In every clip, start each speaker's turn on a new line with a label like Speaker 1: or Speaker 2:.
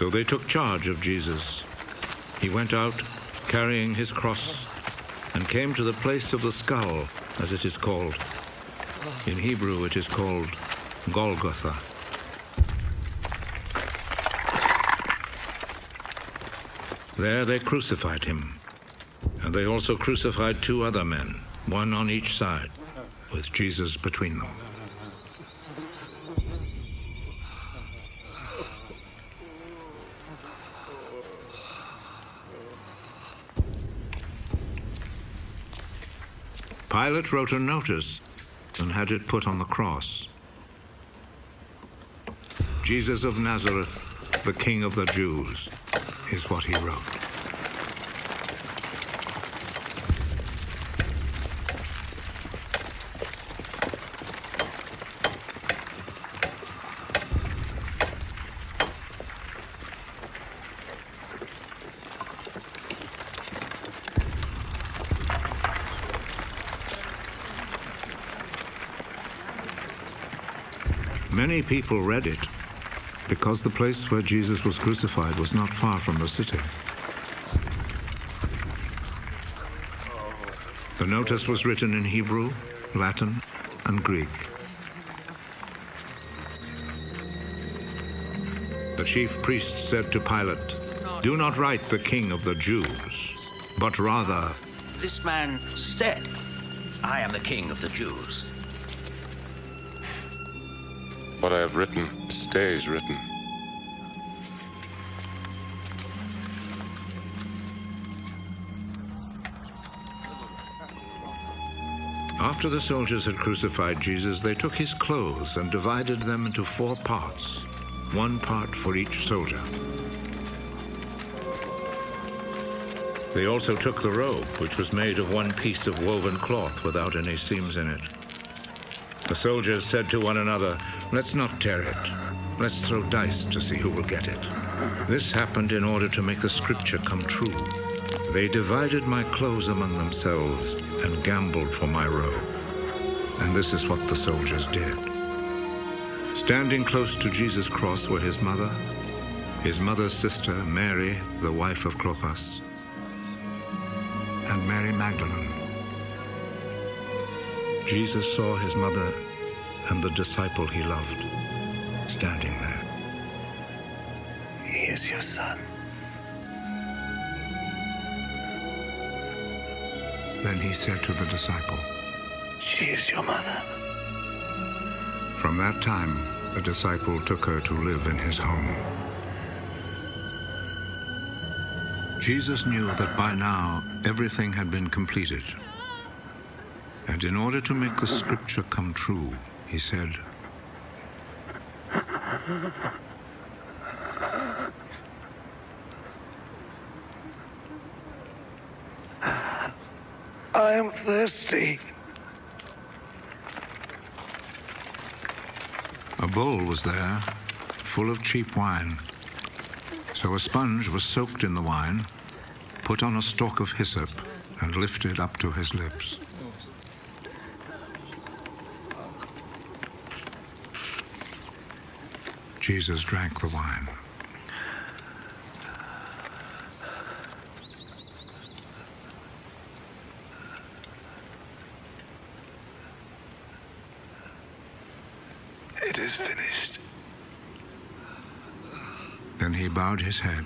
Speaker 1: So they took charge of Jesus. He went out carrying his cross and came to the place of the skull, as it is called. In Hebrew it is called Golgotha. There they crucified him, and they also crucified 2 other men, one on each side, with Jesus between them. Pilate wrote a notice and had it put on the cross. Jesus of Nazareth, the King of the Jews, is what he wrote. Many people read it because the place where Jesus was crucified was not far from the city. The notice was written in Hebrew, Latin, and Greek. The chief priest said to Pilate, "Do not write the King of the Jews, but rather,
Speaker 2: This man said, I am the King of the Jews."
Speaker 3: What I have written stays written.
Speaker 1: After the soldiers had crucified Jesus, they took his clothes and divided them into 4 parts, 1 part for each soldier. They also took the robe, which was made of 1 piece of woven cloth without any seams in it. The soldiers said to one another, "Let's not tear it. Let's throw dice to see who will get it." This happened in order to make the scripture come true. They divided my clothes among themselves and gambled for my robe. And this is what the soldiers did. Standing close to Jesus' cross were his mother's sister, Mary, the wife of Clopas, and Mary Magdalene. Jesus saw his mother and the disciple he loved standing there.
Speaker 4: "He is your son."
Speaker 1: Then he said to the disciple,
Speaker 4: "She is your mother."
Speaker 1: From that time, the disciple took her to live in his home. Jesus knew that by now everything had been completed. And in order to make the scripture come true, he said,
Speaker 4: "I am thirsty."
Speaker 1: A bowl was there, full of cheap wine. So a sponge was soaked in the wine, put on a stalk of hyssop, and lifted up to his lips. Jesus drank the wine.
Speaker 4: "It is finished."
Speaker 1: Then he bowed his head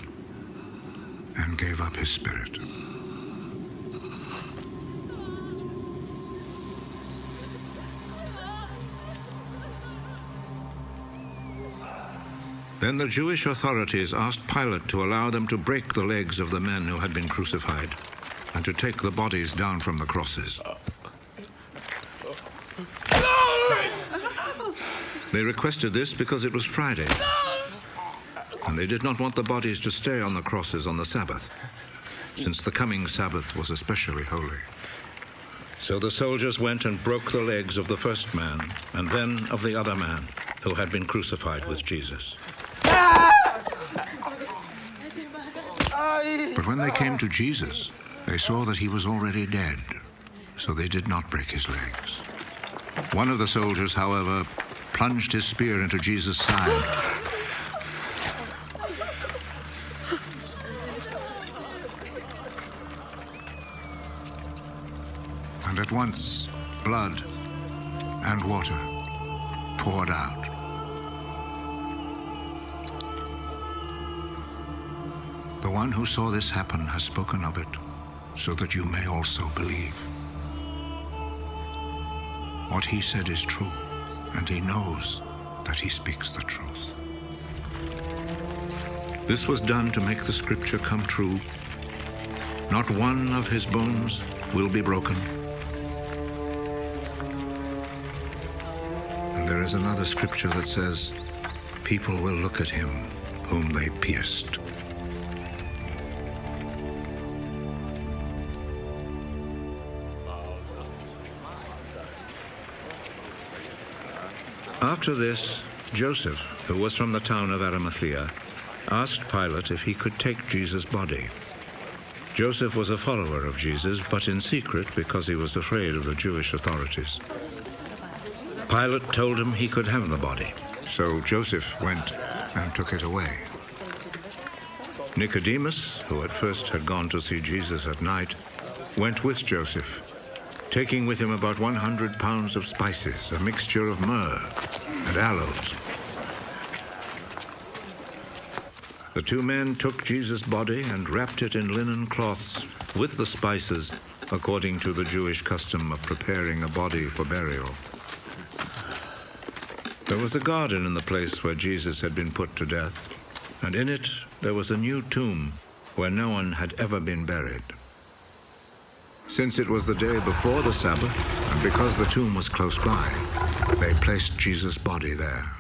Speaker 1: and gave up his spirit. Then the Jewish authorities asked Pilate to allow them to break the legs of the men who had been crucified and to take the bodies down from the crosses. They requested this because it was Friday, and they did not want the bodies to stay on the crosses on the Sabbath, since the coming Sabbath was especially holy. So the soldiers went and broke the legs of the first man and then of the other man who had been crucified with Jesus. But when they came to Jesus, they saw that he was already dead, so they did not break his legs. One of the soldiers, however, plunged his spear into Jesus' side And at once, blood and water poured out. The one who saw this happen has spoken of it, so that you may also believe. What he said is true, and he knows that he speaks the truth. This was done to make the scripture come true. Not one of his bones will be broken. And there is another scripture that says, people will look at him whom they pierced. After this, Joseph, who was from the town of Arimathea, asked Pilate if he could take Jesus' body. Joseph was a follower of Jesus, but in secret because he was afraid of the Jewish authorities. Pilate told him he could have the body, so Joseph went and took it away. Nicodemus, who at first had gone to see Jesus at night, went with Joseph, taking with him about 100 pounds of spices, a mixture of myrrh and aloes. The two men took Jesus' body and wrapped it in linen cloths with the spices, according to the Jewish custom of preparing a body for burial. There was a garden in the place where Jesus had been put to death, and in it there was a new tomb where no one had ever been buried. Since it was the day before the Sabbath, and because the tomb was close by, they placed Jesus' body there.